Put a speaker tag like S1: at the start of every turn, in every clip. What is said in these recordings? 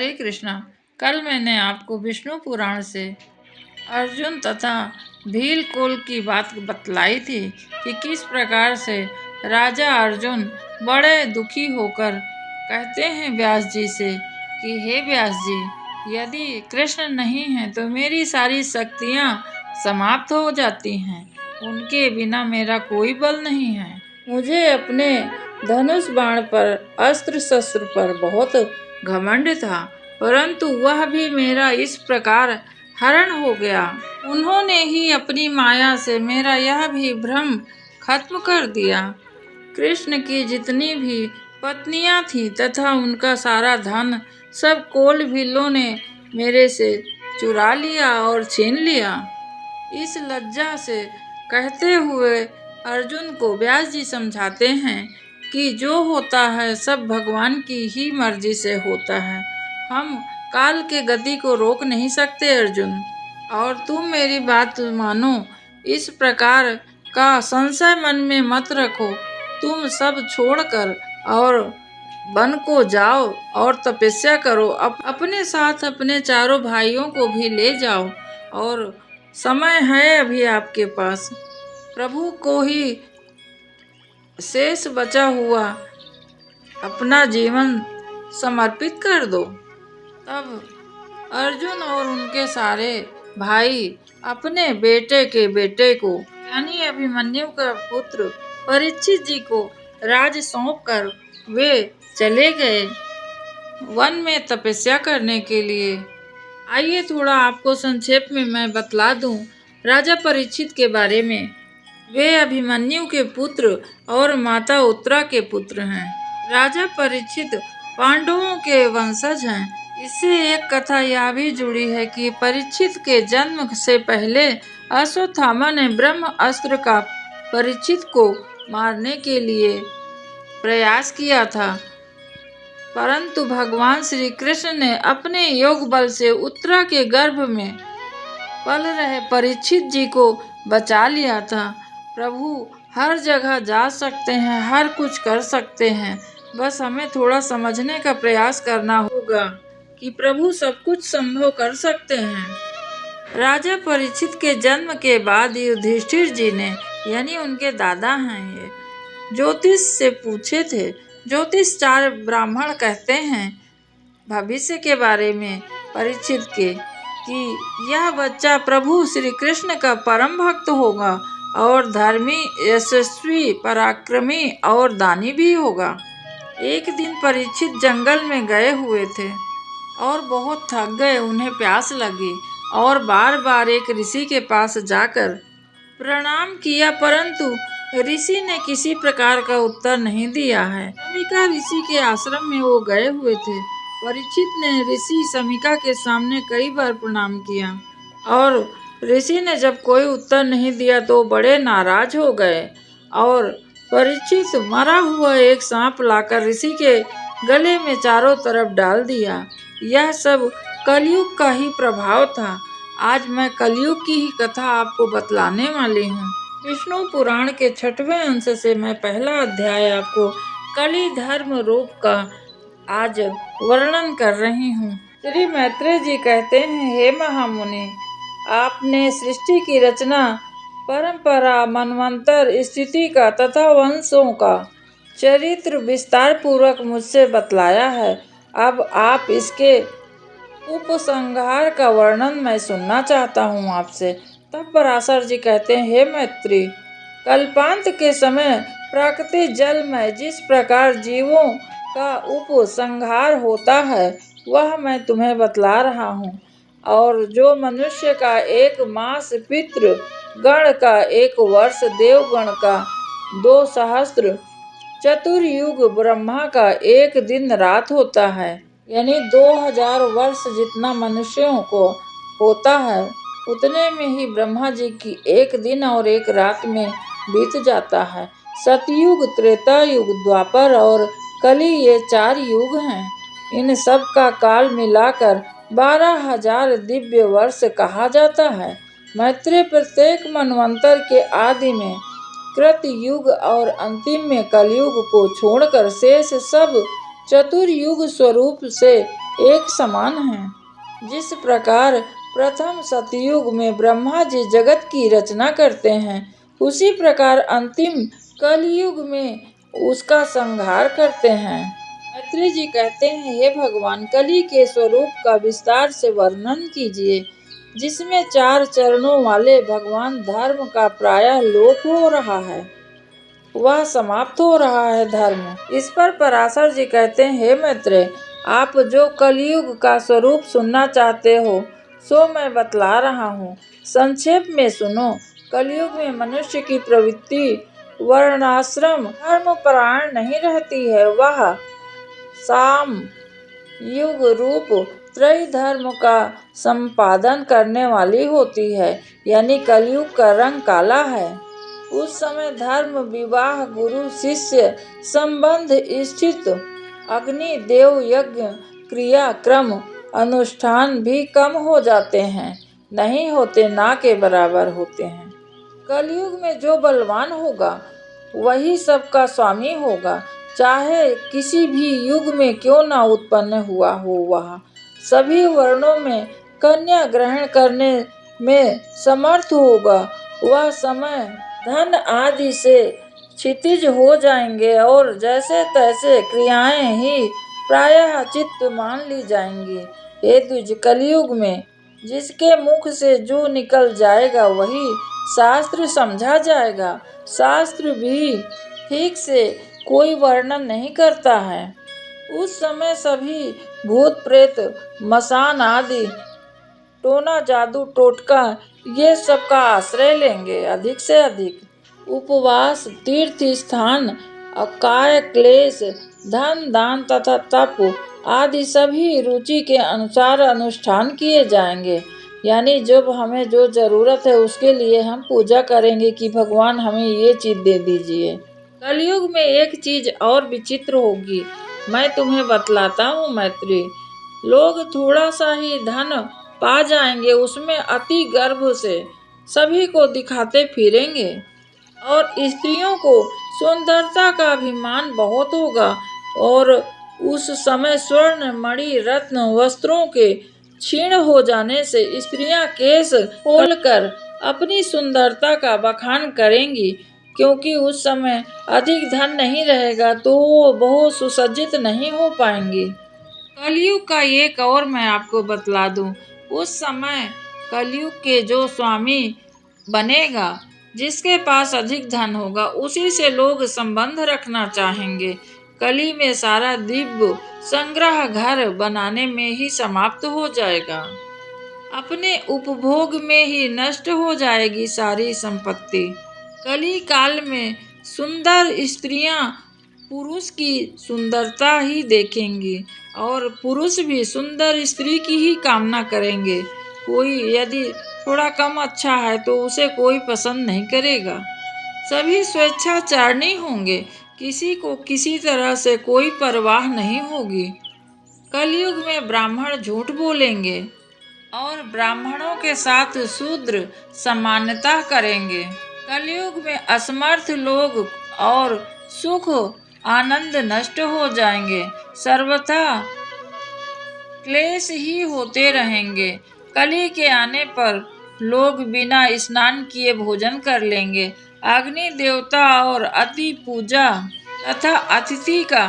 S1: हरे कृष्णा। कल मैंने आपको विष्णु पुराण से अर्जुन तथा भील कोल की बात बतलाई थी कि किस प्रकार से राजा अर्जुन बड़े दुखी होकर कहते हैं व्यास जी से कि हे व्यास जी, यदि कृष्ण नहीं है तो मेरी सारी शक्तियाँ समाप्त हो जाती हैं। उनके बिना मेरा कोई बल नहीं है। मुझे अपने धनुष बाण पर, अस्त्र शस्त्र पर बहुत घमंड था, परंतु वह भी मेरा इस प्रकार हरण हो गया। उन्होंने ही अपनी माया से मेरा यह भी भ्रम खत्म कर दिया। कृष्ण की जितनी भी पत्नियां थीं तथा उनका सारा धन सब कोल भीलों ने मेरे से चुरा लिया और छीन लिया। इस लज्जा से कहते हुए अर्जुन को व्यास जी समझाते हैं कि जो होता है सब भगवान की ही मर्जी से होता है। हम काल के गति को रोक नहीं सकते अर्जुन, और तुम मेरी बात मानो। इस प्रकार का संशय मन में मत रखो। तुम सब छोड़कर और वन को जाओ और तपस्या करो। अपने साथ अपने चारों भाइयों को भी ले जाओ, और समय है अभी आपके पास। प्रभु को ही शेष बचा हुआ अपना जीवन समर्पित कर दो। तब अर्जुन और उनके सारे भाई अपने बेटे के बेटे को, यानी अभिमन्यु का पुत्र परीक्षित जी को राज सौंपकर वे चले गए वन में तपस्या करने के लिए। आइए थोड़ा आपको संक्षेप में मैं बतला दूं राजा परीक्षित के बारे में। वे अभिमन्यु के पुत्र और माता उत्तरा के पुत्र हैं। राजा परीक्षित पांडवों के वंशज हैं। इससे एक कथा यह भी जुड़ी है कि परीक्षित के जन्म से पहले अश्वत्थामा ने ब्रह्म अस्त्र का परीक्षित को मारने के लिए प्रयास किया था, परंतु भगवान श्री कृष्ण ने अपने योग बल से उत्तरा के गर्भ में पल रहे परीक्षित जी को बचा लिया था। प्रभु हर जगह जा सकते हैं, हर कुछ कर सकते हैं, बस हमें थोड़ा समझने का प्रयास करना होगा कि प्रभु सब कुछ संभव कर सकते हैं। राजा परीक्षित के जन्म के बाद युधिष्ठिर जी ने, यानी उनके दादा हैं ये, ज्योतिष से पूछे थे। ज्योतिषचार्य ब्राह्मण कहते हैं भविष्य के बारे में परीक्षित के कि यह बच्चा प्रभु श्री कृष्ण का परम भक्त होगा और धर्मी, यशस्वी, पराक्रमी और दानी भी होगा। एक दिन परीक्षित जंगल में गए हुए थे और बहुत थक गए। उन्हें प्यास लगी और बार बार एक ऋषि के पास जाकर प्रणाम किया, परंतु ऋषि ने किसी प्रकार का उत्तर नहीं दिया है। समीका ऋषि के आश्रम में वो गए हुए थे। परीक्षित ने ऋषि समीका के सामने कई बार प्रणाम किया, और ऋषि ने जब कोई उत्तर नहीं दिया तो बड़े नाराज हो गए और परीक्षित मरा हुआ एक सांप लाकर ऋषि के गले में चारों तरफ डाल दिया। यह सब कलयुग का ही प्रभाव था। आज मैं कलयुग की ही कथा आपको बतलाने वाली हूँ। विष्णु पुराण के 6वें अंश से मैं पहला अध्याय आपको कली धर्म रूप का आज वर्णन कर रही हूँ। श्री मैत्रेय जी कहते हैं, हे महामुनि, आपने सृष्टि की रचना, परंपरा, मनवंतर, स्थिति का तथा वंशों का चरित्र विस्तार पूर्वक मुझसे बतलाया है। अब आप इसके उपसंहार का वर्णन मैं सुनना चाहता हूँ आपसे। तब पराशर जी कहते हैं, हे मैत्री, कल्पांत के समय प्राकृतिक जल में जिस प्रकार जीवों का उपसंहार होता है वह मैं तुम्हें बतला रहा हूँ। और जो मनुष्य का एक मास, पितृ गण का एक वर्ष, देवगण का 2 सहस्त्र, चतुर्युग ब्रह्मा का एक दिन रात होता है, यानी 2000 वर्ष जितना मनुष्यों को होता है उतने में ही ब्रह्मा जी की एक दिन और एक रात में बीत जाता है। सतयुग, त्रेता युग, द्वापर और कली, ये 4 युग हैं। इन सब का काल मिलाकर 12,000 दिव्य वर्ष कहा जाता है। मैत्रेय, प्रत्येक मनवंतर के आदि में, कृत युग और अंतिम में कलयुग को छोड़कर शेष सब चतुर्युग स्वरूप से एक समान हैं। जिस प्रकार प्रथम सतयुग में ब्रह्मा जी जगत की रचना करते हैं, उसी प्रकार अंतिम कलयुग में उसका संहार करते हैं। मैत्री जी कहते हैं, हे भगवान, कली के स्वरूप का विस्तार से वर्णन कीजिए, जिसमें 4 चरणों वाले भगवान धर्म का प्रायः लोप हो रहा है, वह समाप्त हो रहा है धर्म। इस पर पराशर जी कहते हैं, हे मैत्रेय, आप जो कलयुग का स्वरूप सुनना चाहते हो सो मैं बतला रहा हूँ। संक्षेप में सुनो। कलयुग में मनुष्य की प्रवृत्ति वर्णाश्रम धर्म परायण नहीं रहती है, वह साम युग रूप त्रय धर्म का संपादन करने वाली होती है। यानी कलयुग का रंग काला है। उस समय धर्म, विवाह, गुरु शिष्य संबंध स्थित अग्नि देव यज्ञ क्रिया क्रम अनुष्ठान भी कम हो जाते हैं, नहीं होते, ना के बराबर होते हैं। कलयुग में जो बलवान होगा वही सबका स्वामी होगा, चाहे किसी भी युग में क्यों न उत्पन्न हुआ हो। वह सभी वर्णों में कन्या ग्रहण करने में समर्थ होगा। वह समय धन आदि से क्षितिज हो जाएंगे और जैसे तैसे क्रियाएं ही प्रायः चित्त मान ली जाएंगी। हे द्विज, कलयुग में जिसके मुख से जो निकल जाएगा वही शास्त्र समझा जाएगा। शास्त्र भी ठीक से कोई वर्णन नहीं करता है। उस समय सभी भूत प्रेत मसान आदि टोना जादू टोटका ये सब का आश्रय लेंगे। अधिक से अधिक उपवास, तीर्थ स्थान, काय क्लेश, धन दान तथा तप आदि सभी रुचि के अनुसार अनुष्ठान किए जाएंगे। यानी जब हमें जो जरूरत है उसके लिए हम पूजा करेंगे कि भगवान हमें ये चीज दे दीजिए। कलयुग में एक चीज और विचित्र होगी, मैं तुम्हें बतलाता हूँ मैत्री। लोग थोड़ा सा ही धन पा जाएंगे, उसमें अति गर्भ से सभी को दिखाते फिरेंगे और स्त्रियों को सुंदरता का अभिमान बहुत होगा। और उस समय स्वर्ण मणि रत्न वस्त्रों के क्षीण हो जाने से स्त्रियां केस खोलकर अपनी सुंदरता का बखान करेंगी, क्योंकि उस समय अधिक धन नहीं रहेगा तो वो बहुत सुसज्जित नहीं हो पाएंगी। कलयुग का एक और मैं आपको बतला दूं। उस समय कलयुग के जो स्वामी बनेगा, जिसके पास अधिक धन होगा, उसी से लोग संबंध रखना चाहेंगे। कली में सारा दिव्य संग्रह घर बनाने में ही समाप्त हो जाएगा। अपने उपभोग में ही नष्ट हो जाएगी सारी संपत्ति। कली काल में सुंदर स्त्रियां पुरुष की सुंदरता ही देखेंगी और पुरुष भी सुंदर स्त्री की ही कामना करेंगे। कोई यदि थोड़ा कम अच्छा है तो उसे कोई पसंद नहीं करेगा। सभी स्वेच्छाचारिणी होंगे, किसी को किसी तरह से कोई परवाह नहीं होगी। कलयुग में ब्राह्मण झूठ बोलेंगे और ब्राह्मणों के साथ शूद्र समानता करेंगे। कलयुग में असमर्थ लोग और सुख आनंद नष्ट हो जाएंगे, सर्वथा क्लेश ही होते रहेंगे। कली के आने पर लोग बिना स्नान किए भोजन कर लेंगे। अग्नि देवता और अति पूजा तथा अतिथि का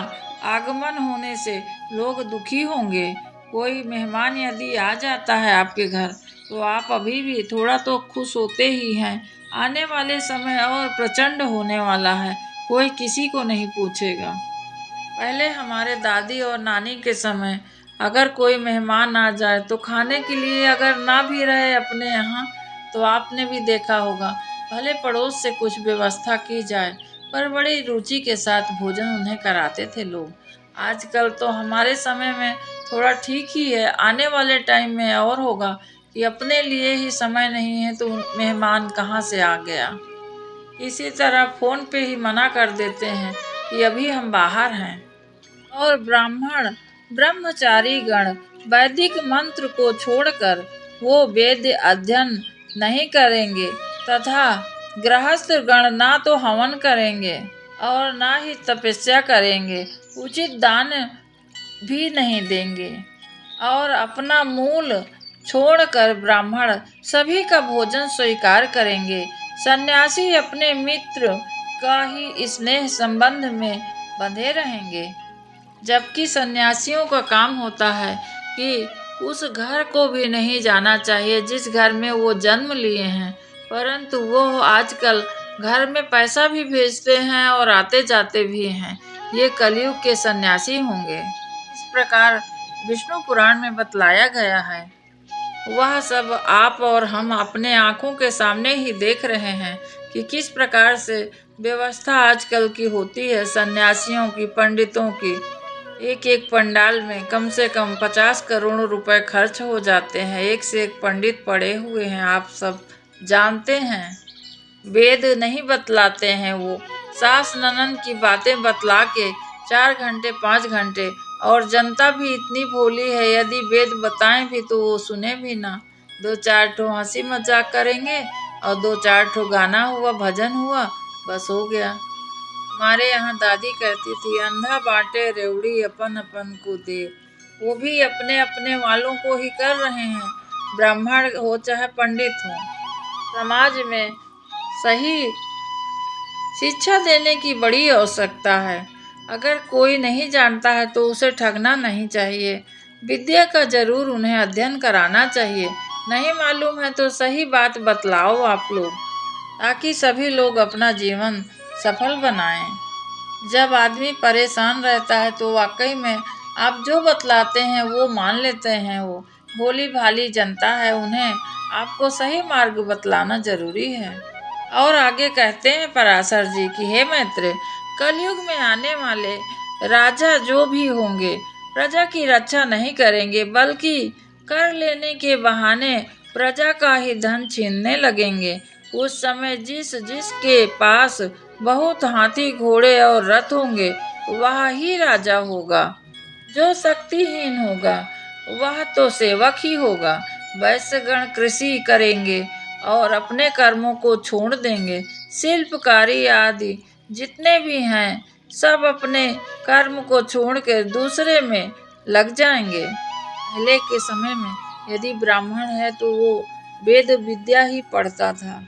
S1: आगमन होने से लोग दुखी होंगे। कोई मेहमान यदि आ जाता है आपके घर तो आप अभी भी थोड़ा तो खुश होते ही हैं। आने वाले समय और प्रचंड होने वाला है, कोई किसी को नहीं पूछेगा। पहले हमारे दादी और नानी के समय अगर कोई मेहमान आ जाए तो खाने के लिए अगर ना भी रहे अपने यहाँ तो आपने भी देखा होगा, भले पड़ोस से कुछ व्यवस्था की जाए पर बड़ी रुचि के साथ भोजन उन्हें कराते थे लोग। आजकल तो हमारे समय में थोड़ा ठीक ही है, आने वाले टाइम में और होगा कि अपने लिए ही समय नहीं है तो मेहमान कहाँ से आ गया। इसी तरह फोन पे ही मना कर देते हैं कि अभी हम बाहर हैं। और ब्राह्मण ब्रह्मचारी गण वैदिक मंत्र को छोड़कर वो वेद अध्ययन नहीं करेंगे तथा गृहस्थ गण ना तो हवन करेंगे और ना ही तपस्या करेंगे, उचित दान भी नहीं देंगे। और अपना मूल छोड़कर ब्राह्मण सभी का भोजन स्वीकार करेंगे। सन्यासी अपने मित्र का ही स्नेह संबंध में बंधे रहेंगे, जबकि सन्यासियों का काम होता है कि उस घर को भी नहीं जाना चाहिए जिस घर में वो जन्म लिए हैं, परंतु वो आजकल घर में पैसा भी भेजते हैं और आते जाते भी हैं। ये कलयुग के सन्यासी होंगे। इस प्रकार विष्णु पुराण में बतलाया गया है। वह सब आप और हम अपने आंखों के सामने ही देख रहे हैं कि किस प्रकार से व्यवस्था आजकल की होती है सन्यासियों की, पंडितों की। एक एक पंडाल में कम से कम 50 करोड़ रुपए खर्च हो जाते हैं। एक से एक पंडित पड़े हुए हैं, आप सब जानते हैं। वेद नहीं बतलाते हैं, वो सास ननद की बातें बतला के 4 घंटे 5 घंटे, और जनता भी इतनी भोली है, यदि वेद बताएं भी तो वो सुने भी ना। 2-4 ठो हंसी मजाक करेंगे और 2-4 ठो गाना हुआ, भजन हुआ, बस हो गया। हमारे यहाँ दादी कहती थी, अंधा बांटे रेवड़ी अपन अपन को दे। वो भी अपने अपने वालों को ही कर रहे हैं, ब्राह्मण हो चाहे पंडित हो। समाज में सही शिक्षा देने की बड़ी आवश्यकता है। अगर कोई नहीं जानता है तो उसे ठगना नहीं चाहिए। विद्या का जरूर उन्हें अध्ययन कराना चाहिए। नहीं मालूम है तो सही बात बतलाओ आप लोग, ताकि सभी लोग अपना जीवन सफल बनाएं। जब आदमी परेशान रहता है तो वाकई में आप जो बतलाते हैं वो मान लेते हैं। वो भोली भाली जनता है, उन्हें आपको सही मार्ग बतलाना जरूरी है। और आगे कहते हैं पराशर जी कि हे मैत्र, कलयुग में आने वाले राजा जो भी होंगे प्रजा की रक्षा नहीं करेंगे, बल्कि कर लेने के बहाने प्रजा का ही धन छीनने लगेंगे। उस समय जिस जिसके पास बहुत हाथी घोड़े और रथ होंगे वह ही राजा होगा। जो शक्तिहीन होगा वह तो सेवक ही होगा। वैश्यगण कृषि करेंगे और अपने कर्मों को छोड़ देंगे। शिल्पकारी आदि जितने भी हैं सब अपने कर्म को छोड़कर दूसरे में लग जाएंगे। पहले के समय में यदि ब्राह्मण है तो वो वेद विद्या ही पढ़ता था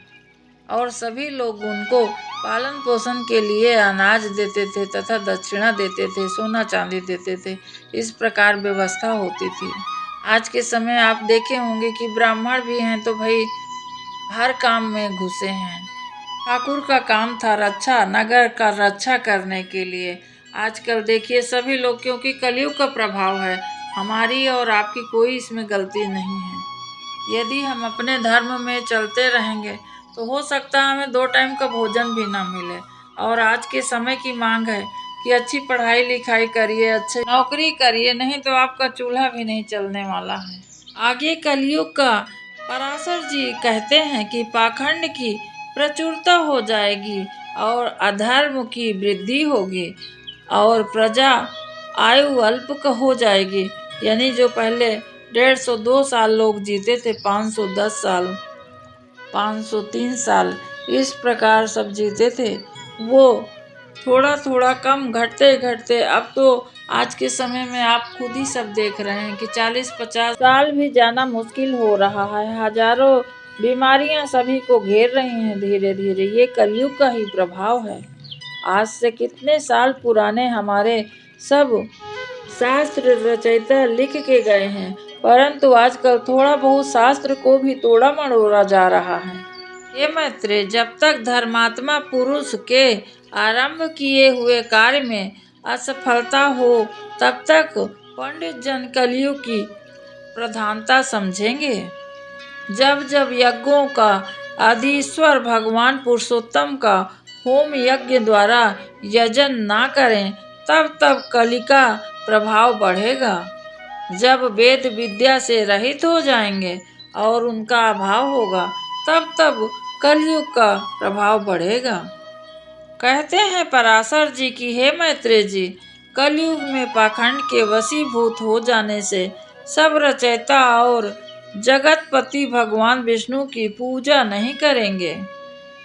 S1: और सभी लोग उनको पालन पोषण के लिए अनाज देते थे तथा दक्षिणा देते थे, सोना चांदी देते थे। इस प्रकार व्यवस्था होती थी। आज के समय आप देखे होंगे कि ब्राह्मण भी हैं तो भाई हर काम में घुसे हैं। ठाकुर का काम था रक्षा, नगर का रक्षा करने के लिए। आजकल देखिए सभी लोग, क्योंकि कलयुग का प्रभाव है, हमारी और आपकी कोई इसमें गलती नहीं है। यदि हम अपने धर्म में चलते रहेंगे तो हो सकता है हमें 2 टाइम का भोजन भी ना मिले। और आज के समय की मांग है कि अच्छी पढ़ाई लिखाई करिए, अच्छी नौकरी करिए, नहीं तो आपका चूल्हा भी नहीं चलने वाला है। आगे कलयुग का पराशर जी कहते हैं कि पाखंड की प्रचुरता हो जाएगी और अधर्म की वृद्धि होगी और प्रजा आयु अल्प हो जाएगी। यानी जो पहले 150-200 साल लोग जीते थे, 510 साल, 503 साल, इस प्रकार सब जीते थे, वो थोड़ा थोड़ा कम घटते घटते अब तो आज के समय में आप खुद ही सब देख रहे हैं कि 40-50 साल भी जाना मुश्किल हो रहा है। हजारों बीमारियां सभी को घेर रही हैं धीरे धीरे। ये कलयुग का ही प्रभाव है। आज से कितने साल पुराने हमारे सब शास्त्र रचयिता लिख के गए हैं, परंतु आजकल थोड़ा बहुत शास्त्र को भी तोड़ा मरोड़ा जा रहा है। हे मैत्रेय, जब तक धर्मात्मा पुरुष के आरंभ किए हुए कार्य में असफलता हो तब तक पंडित जन कलयुग की प्रधानता समझेंगे। जब जब यज्ञों का अधीश्वर भगवान पुरुषोत्तम का होम यज्ञ द्वारा यजन ना करें तब तब कलि का प्रभाव बढ़ेगा। जब वेद विद्या से रहित हो जाएंगे और उनका अभाव होगा तब तब कलयुग का प्रभाव बढ़ेगा। कहते हैं पराशर जी की हे मैत्रेय जी, कलयुग में पाखंड के वशीभूत हो जाने से सब रचयिता और जगतपति भगवान विष्णु की पूजा नहीं करेंगे।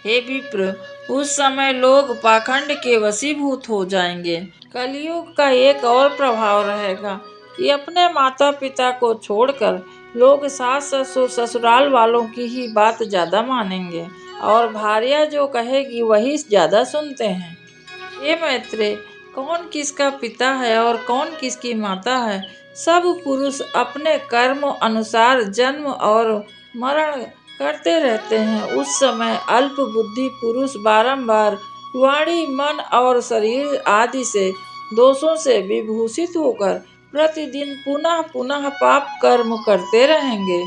S1: हे विप्र, उस समय लोग पाखंड के वशीभूत हो जाएंगे। कलयुग का एक और प्रभाव रहेगा कि अपने माता पिता को छोड़कर लोग सास ससुर ससुराल वालों की ही बात ज्यादा मानेंगे और भार्या जो कहेगी वही ज्यादा सुनते हैं। हे मैत्रेय, कौन किसका पिता है और कौन किसकी माता है, सब पुरुष अपने कर्म अनुसार जन्म और मरण करते रहते हैं। उस समय अल्प बुद्धि पुरुष बारंबार वाणी मन और शरीर आदि से दोषों से विभूषित होकर प्रतिदिन पुनः पुनः पाप कर्म करते रहेंगे।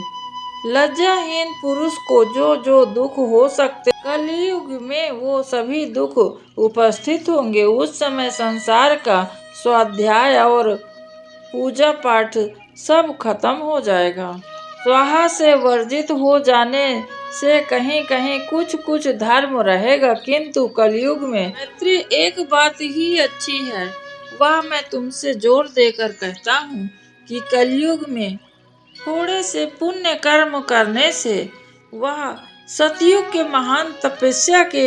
S1: लज्जाहीन पुरुष को जो जो दुख हो सकते कलयुग में वो सभी दुख उपस्थित होंगे। उस समय संसार का स्वाध्याय और पूजा पाठ सब खत्म हो जाएगा। स्वाहा से वर्जित हो जाने से कहीं कहीं कुछ कुछ धर्म रहेगा, किंतु कलयुग में मैत्री एक बात ही अच्छी है, वह मैं तुमसे जोर देकर कहता हूँ कि कलयुग में थोड़े से पुण्य कर्म करने से वह सतयुग के महान तपस्या के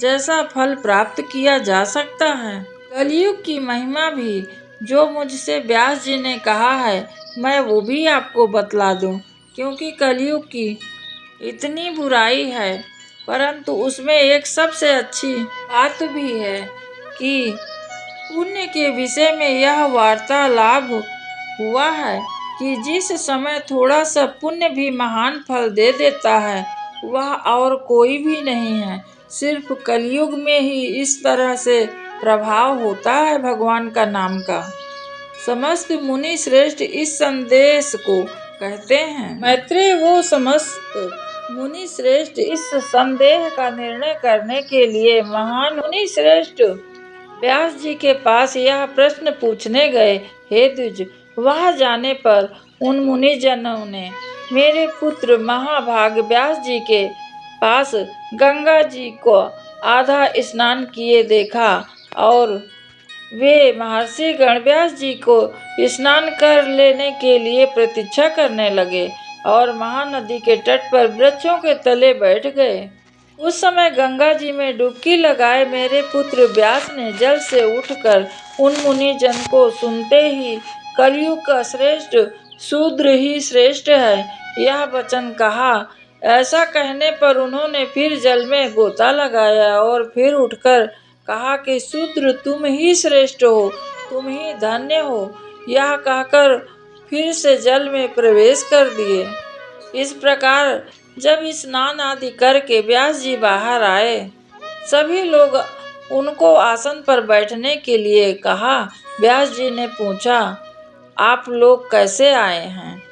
S1: जैसा फल प्राप्त किया जा सकता है। कलयुग की महिमा भी जो मुझसे व्यास जी ने कहा है, मैं वो भी आपको बतला दूं, क्योंकि कलयुग की इतनी बुराई है, परंतु उसमें एक सबसे अच्छी बात भी है कि पुण्य के विषय में यह वार्तालाप हुआ है कि जिस समय थोड़ा सा पुण्य भी महान फल दे देता है, वह और कोई भी नहीं है, सिर्फ कलयुग में ही इस तरह से प्रभाव होता है भगवान का नाम का। समस्त मुनि श्रेष्ठ इस संदेश को कहते हैं। मैत्रेय, वो समस्त मुनि श्रेष्ठ इस संदेह का निर्णय करने के लिए महान मुनि श्रेष्ठ व्यास जी के पास यह प्रश्न पूछने गए। हे द्विज, वहां जाने पर उन मुनि जनों ने मेरे पुत्र महाभाग व्यास जी के पास गंगा जी को आधा स्नान किए देखा और वे महर्षि गण व्यास जी को स्नान कर लेने के लिए प्रतीक्षा करने लगे और महानदी के तट पर वृक्षों के तले बैठ गए। उस समय गंगा जी में डुबकी लगाए मेरे पुत्र व्यास ने जल से उठकर उन मुनि जन को सुनते ही कलयुग का श्रेष्ठ शूद्र ही श्रेष्ठ है यह वचन कहा। ऐसा कहने पर उन्होंने फिर जल में गोता लगाया और फिर उठकर कहा कि शूद्र तुम ही श्रेष्ठ हो, तुम ही धन्य हो। यह कहकर फिर से जल में प्रवेश कर दिए। इस प्रकार जब स्नान आदि करके व्यास जी बाहर आए, सभी लोग उनको आसन पर बैठने के लिए कहा। व्यास जी ने पूछा, आप लोग कैसे आए हैं?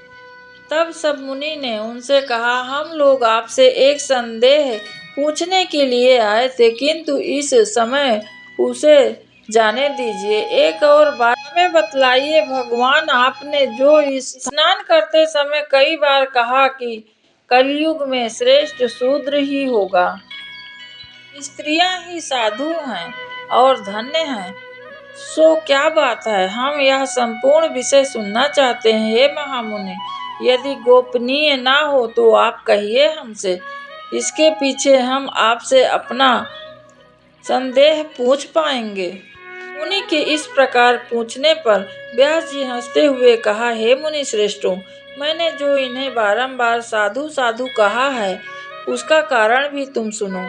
S1: तब सब मुनि ने उनसे कहा, हम लोग आपसे एक संदेह पूछने के लिए आए थे, किंतु इस समय उसे जाने दीजिए। एक और बात हमें बतलाइए, भगवान आपने जो इस स्नान करते समय कई बार कहा कि कलयुग में श्रेष्ठ शूद्र ही होगा, स्त्रियां ही साधु हैं और धन्य हैं, सो क्या बात है? हम यह संपूर्ण विषय सुनना चाहते हैं। हे महामुनि, यदि गोपनीय ना हो तो आप कहिए हमसे, इसके पीछे हम आपसे अपना संदेह पूछ पाएंगे। मुनि के इस प्रकार पूछने पर व्यास जी हंसते हुए कहा, हे मुनि श्रेष्ठों, मैंने जो इन्हें बारंबार साधु साधु कहा है उसका कारण भी तुम सुनो।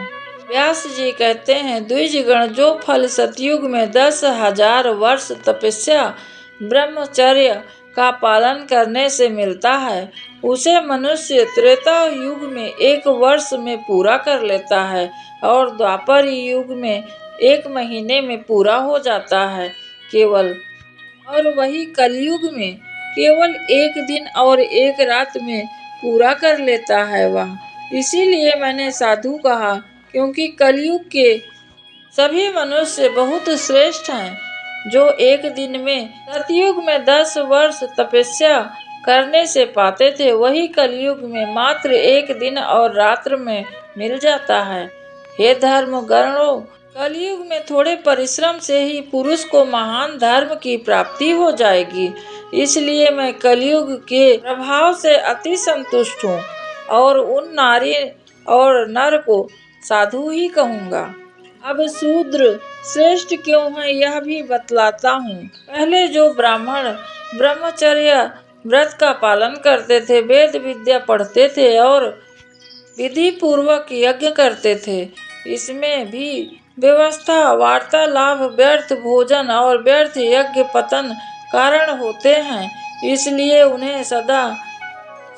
S1: व्यास जी कहते हैं, द्विजगण, जो फल सतयुग में 10,000 वर्ष तपस्या ब्रह्मचर्य का पालन करने से मिलता है, उसे मनुष्य त्रेता युग में 1 वर्ष में पूरा कर लेता है और द्वापर युग में 1 महीने में पूरा हो जाता है केवल, और वही कलयुग में केवल 1 दिन और 1 रात में पूरा कर लेता है वह। इसीलिए मैंने साधु कहा, क्योंकि कलयुग के सभी मनुष्य बहुत श्रेष्ठ हैं। जो 1 दिन में सतयुग में 10 वर्ष तपस्या करने से पाते थे, वही कलयुग में मात्र 1 दिन और रात्र में मिल जाता है। हे धर्म गणों, कलयुग में थोड़े परिश्रम से ही पुरुष को महान धर्म की प्राप्ति हो जाएगी। इसलिए मैं कलयुग के प्रभाव से अति संतुष्ट हूँ और उन नारी और नर को साधु ही कहूँगा। अब शूद्र श्रेष्ठ क्यों है यह भी बतलाता हूँ। पहले जो ब्राह्मण ब्रह्मचर्य व्रत का पालन करते थे, वेद विद्या पढ़ते थे और विधि पूर्वक यज्ञ करते थे। इसमें भी व्यवस्था, वार्तालाप, व्यर्थ भोजन और व्यर्थ यज्ञ पतन कारण होते हैं। इसलिए उन्हें सदा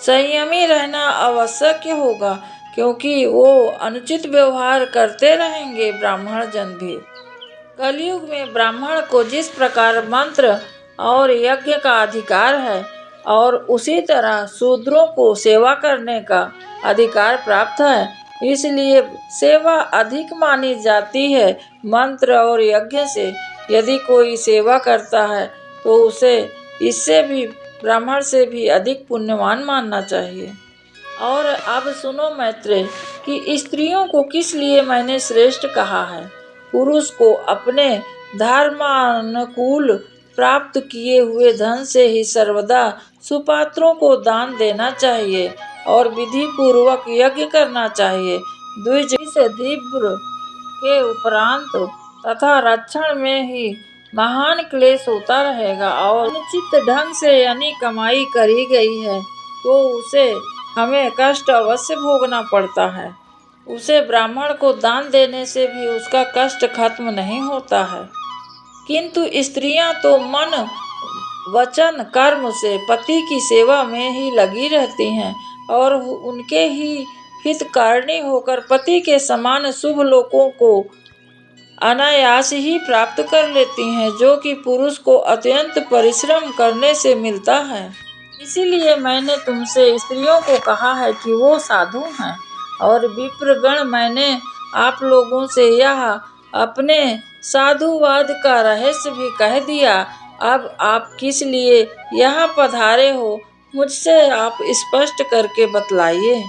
S1: संयमी रहना आवश्यक होगा, क्योंकि वो अनुचित व्यवहार करते रहेंगे। ब्राह्मण जन भी कलयुग में ब्राह्मण को जिस प्रकार मंत्र और यज्ञ का अधिकार है और उसी तरह शूद्रों को सेवा करने का अधिकार प्राप्त है, इसलिए सेवा अधिक मानी जाती है मंत्र और यज्ञ से। यदि कोई सेवा करता है तो उसे इससे भी ब्राह्मण से भी अधिक पुण्यवान मानना चाहिए। और अब सुनो मैत्रेय कि स्त्रियों को किस लिए मैंने श्रेष्ठ कहा है। पुरुष को अपने धर्मानुकूल प्राप्त किए हुए धन से ही सर्वदा सुपात्रों को दान देना चाहिए और विधि पूर्वक यज्ञ करना चाहिए। द्विज इस दिव्य के उपरांत तथा रक्षण में ही महान क्लेश होता रहेगा और अनुचित ढंग से यानी कमाई करी गई है तो उसे हमें कष्ट अवश्य भोगना पड़ता है। उसे ब्राह्मण को दान देने से भी उसका कष्ट खत्म नहीं होता है। किंतु स्त्रियां तो मन वचन कर्म से पति की सेवा में ही लगी रहती हैं और उनके ही हितकारिणी होकर पति के समान शुभ लोकों को अनायास ही प्राप्त कर लेती हैं, जो कि पुरुष को अत्यंत परिश्रम करने से मिलता है। इसीलिए मैंने तुमसे स्त्रियों को कहा है कि वो साधु हैं। और विप्रगण, मैंने आप लोगों से यह अपने साधुवाद का रहस्य भी कह दिया। अब आप किस लिए यहाँ पधारे हो, मुझसे आप स्पष्ट करके बतलाइए।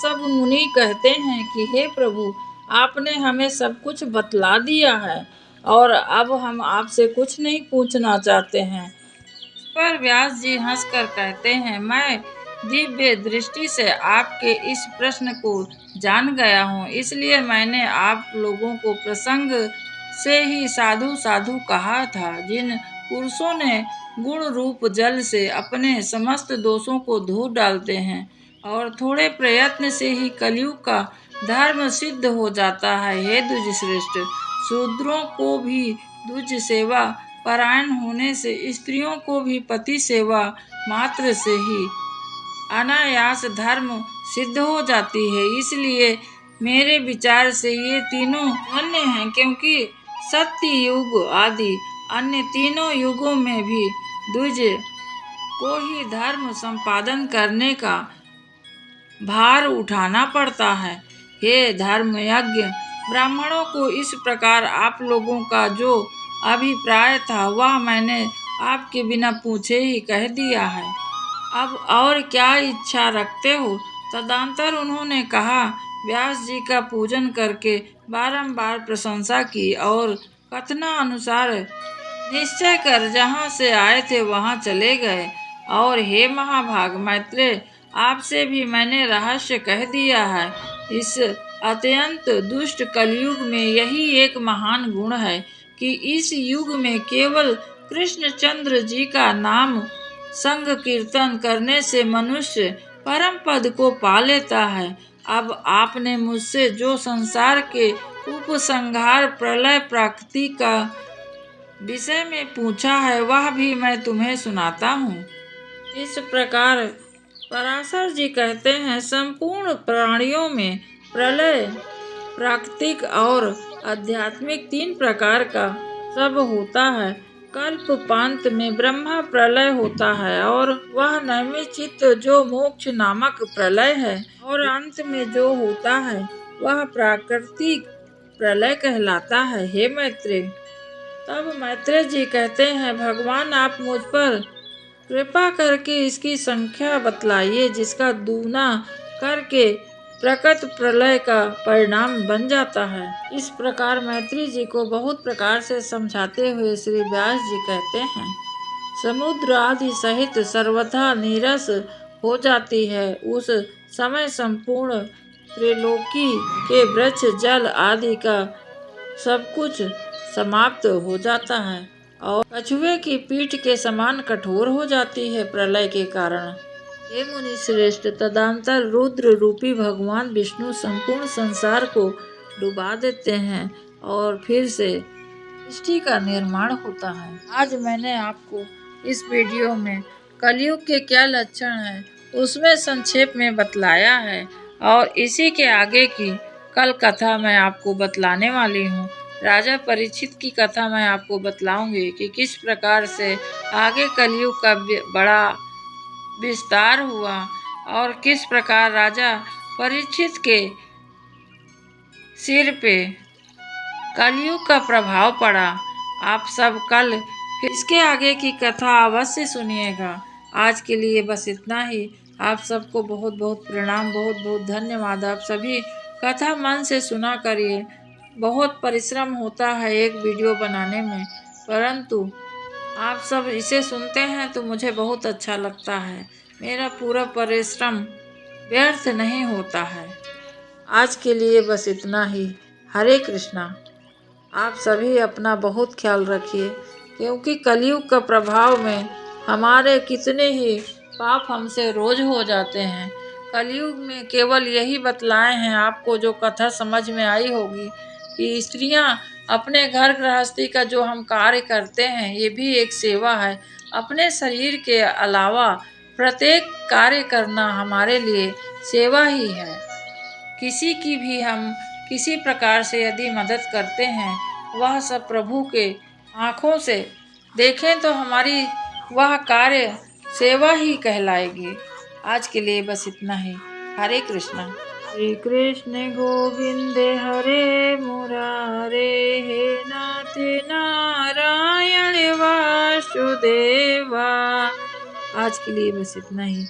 S1: सब मुनि कहते हैं कि हे प्रभु, आपने हमें सब कुछ बतला दिया है और अब हम आपसे कुछ नहीं पूछना चाहते हैं। इस पर व्यास जी हंसकर कहते हैं, मैं दिव्य दृष्टि से आपके इस प्रश्न को जान गया हूँ, इसलिए मैंने आप लोगों को प्रसंग से ही साधु साधु कहा था। जिन पुरुषों ने गुण रूप जल से अपने समस्त दोषों को धो डालते हैं और थोड़े प्रयत्न से ही कलयुग का धर्म सिद्ध हो जाता है, हे द्विज श्रेष्ठ, शूद्रों को भी द्विज सेवा परायण होने से स्त्रियों को भी पति सेवा मात्र से ही अनायास धर्म सिद्ध हो जाती है। इसलिए मेरे विचार से ये तीनों धन्य हैं, क्योंकि सत्य युग आदि अन्य तीनों युगों में भी द्विज को ही धर्म संपादन करने का भार उठाना पड़ता है। हे धर्म यज्ञ ब्राह्मणों को इस प्रकार आप लोगों का जो अभिप्राय था वह मैंने आपके बिना पूछे ही कह दिया है। अब और क्या इच्छा रखते हो। तदंतर उन्होंने कहा, व्यास जी का पूजन करके बारंबार प्रशंसा की और कथनानुसार निश्चय कर जहाँ से आए थे वहाँ चले गए। और हे महाभाग मैत्रेय, आपसे भी मैंने रहस्य कह दिया है। इस अत्यंत दुष्ट कलयुग में यही एक महान गुण है कि इस युग में केवल कृष्णचंद्र जी का नाम संग कीर्तन करने से मनुष्य परम पद को पा लेता है। अब आपने मुझसे जो संसार के उपसंहार प्रलय प्राकृति का विषय में पूछा है वह भी मैं तुम्हें सुनाता हूँ। इस प्रकार पराशर जी कहते हैं, संपूर्ण प्राणियों में प्रलय प्राकृतिक और आध्यात्मिक तीन प्रकार का सब होता है। कल्पांत में ब्रह्मा प्रलय होता है और वह नैमिषिक जो मोक्ष नामक प्रलय है, और अंत में जो होता है वह प्राकृतिक प्रलय कहलाता है। हे मैत्रेय, तब मैत्रेय जी कहते हैं, भगवान आप मुझ पर कृपा करके इसकी संख्या बतलाइए जिसका दूना करके प्रकट प्रलय का परिणाम बन जाता है। इस प्रकार मैत्रेय जी को बहुत प्रकार से समझाते हुए श्री व्यास जी कहते हैं, समुद्र आदि सहित सर्वथा नीरस हो जाती है उस समय संपूर्ण त्रिलोकी के वृक्ष जल आदि का सब कुछ समाप्त हो जाता है। और कछुए की पीठ के समान कठोर हो जाती है प्रलय के कारण। हे मुनि श्रेष्ठ, तदंतर रुद्र रूपी भगवान विष्णु संपूर्ण संसार को डुबा देते हैं और फिर से सृष्टि का निर्माण होता है। आज मैंने आपको इस वीडियो में कलयुग के क्या लक्षण हैं उसमें संक्षेप में बतलाया है और इसी के आगे की कल कथा मैं आपको बतलाने वाली हूँ। राजा परीक्षित की कथा मैं आपको बतलाऊंगी कि किस प्रकार से आगे कलयुग का बड़ा विस्तार हुआ और किस प्रकार राजा परीक्षित के सिर पे कलयुग का प्रभाव पड़ा। आप सब कल इसके आगे की कथा अवश्य सुनिएगा। आज के लिए बस इतना ही। आप सबको बहुत बहुत प्रणाम, बहुत बहुत धन्यवाद। आप सभी कथा मन से सुना करिए। बहुत परिश्रम होता है एक वीडियो बनाने में, परंतु आप सब इसे सुनते हैं तो मुझे बहुत अच्छा लगता है। मेरा पूरा परिश्रम व्यर्थ नहीं होता है। आज के लिए बस इतना ही। हरे कृष्णा। आप सभी अपना बहुत ख्याल रखिए, क्योंकि कलयुग का प्रभाव में हमारे कितने ही पाप हमसे रोज हो जाते हैं। कलयुग में केवल यही बतलाए हैं आपको, जो कथा समझ में आई होगी, कि स्त्रियां अपने घर गृहस्थी का जो हम कार्य करते हैं ये भी एक सेवा है। अपने शरीर के अलावा प्रत्येक कार्य करना हमारे लिए सेवा ही है। किसी की भी हम किसी प्रकार से यदि मदद करते हैं, वह सब प्रभु के आँखों से देखें तो हमारी वह कार्य सेवा ही कहलाएगी। आज के लिए बस इतना ही। हरे कृष्णा। श्री कृष्ण गोविंद हरे मुरारे, हे नाथ नारायण वासुदेवा। आज के लिए बस इतना ही।